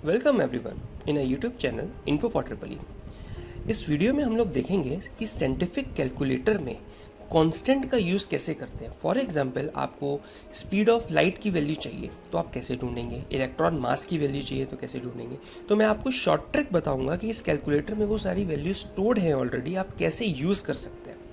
Welcome everyone in a YouTube channel info for triple E. इस video में हम लोग देखेंगे कि साइंटिफिक कैलकुलेटर में कांस्टेंट का यूज़ कैसे करते हैं। फॉर एग्जांपल आपको स्पीड ऑफ लाइट की वैल्यू चाहिए तो आप कैसे ढूंढेंगे, इलेक्ट्रॉन मास की वैल्यू चाहिए तो कैसे ढूंढेंगे। तो मैं आपको शॉर्ट ट्रिक बताऊंगा कि इस कैलकुलेटर में वो सारी वैल्यू स्टोर्ड हैं ऑलरेडी, आप कैसे यूज़ कर सकते हैं।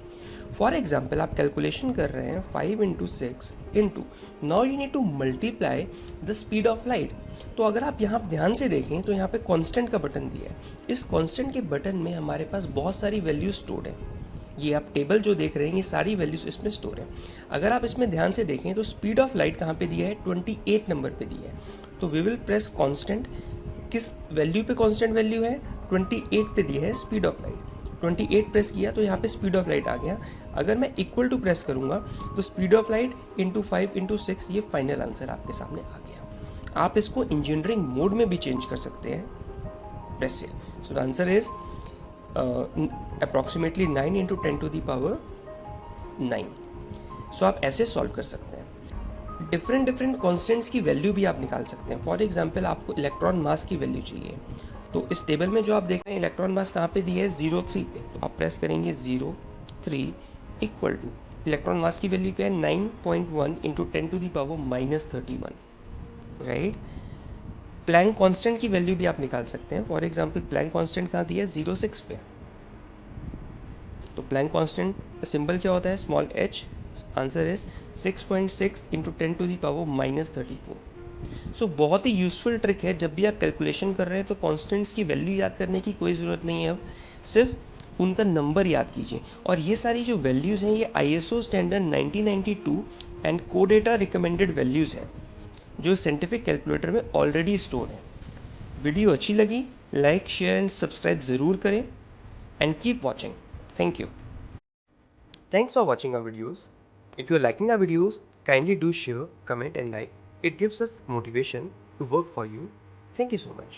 फॉर एग्जाम्पल आप कैलकुलेशन कर रहे हैं 5 into 6 into, now you need to multiply the speed of light. तो अगर आप यहाँ ध्यान से देखें तो यहाँ पे कांस्टेंट का बटन दिया है। इस कांस्टेंट के बटन में हमारे पास बहुत सारी वैल्यूज स्टोर्ड है। ये आप टेबल जो देख रहे हैं ये सारी वैल्यूज इसमें स्टोर है। अगर आप इसमें ध्यान से देखें तो स्पीड ऑफ लाइट कहाँ पे दिया है, 28 नंबर पे दिया है। तो वी विल प्रेस कांस्टेंट। किस वैल्यू पे कांस्टेंट वैल्यू है, 28 पे दिया है स्पीड ऑफ लाइट। 28 प्रेस किया तो यहाँ पे स्पीड ऑफ लाइट आ गया। अगर मैं इक्वल टू प्रेस करूँगा तो speed of light into 5 into 6, ये फाइनल आंसर आपके सामने आ गया। आप इसको इंजीनियरिंग मोड में भी चेंज कर सकते हैं। प्रेस से so the answer is approximately 9 into 10 to the power 9। So आप ऐसे सॉल्व कर सकते हैं। डिफरेंट डिफरेंट कॉन्स्टेंट्स की वैल्यू भी आप निकाल सकते हैं। फॉर एग्जाम्पल आपको इलेक्ट्रॉन मास की वैल्यू चाहिए, तो इस टेबल में जो आप देख रहे हैं इलेक्ट्रॉन मास कहाँ पे दिया है, 0.3 पे। तो आप प्रेस करेंगे 0.3 इक्वल टू इलेक्ट्रॉन मास की वैल्यू क्या है, 9.1 into 10 to the power -31, right. Planck constant की वैल्यू भी आप निकाल सकते हैं। फॉर एग्जांपल प्लैंक कांस्टेंट कहाँ दिया है, 0.6 पे। तो प्लैंक कांस्टेंट सिंबल क्या होता है, small h। Answer is 6.6 into 10 to the power -34। So बहुत ही यूज़फुल ट्रिक है। जब भी आप कैलकुलेशन कर रहे हैं तो कांस्टेंट्स की वैल्यू याद करने की कोई ज़रूरत नहीं है, अब सिर्फ उनका नंबर याद कीजिए। और ये सारी जो वैल्यूज़ हैं ये ISO standard 1992 and CODATA recommended values हैं जो साइंटिफिक कैलकुलेटर में ऑलरेडी स्टोर है। वीडियो अच्छी लगी, लाइक शेयर एंड सब्सक्राइब ज़रूर करें and keep watching. Thank you. Thanks for watching our videos. If you're liking our videos, kindly do share, comment and like. It gives us motivation to work for you. Thank you so much.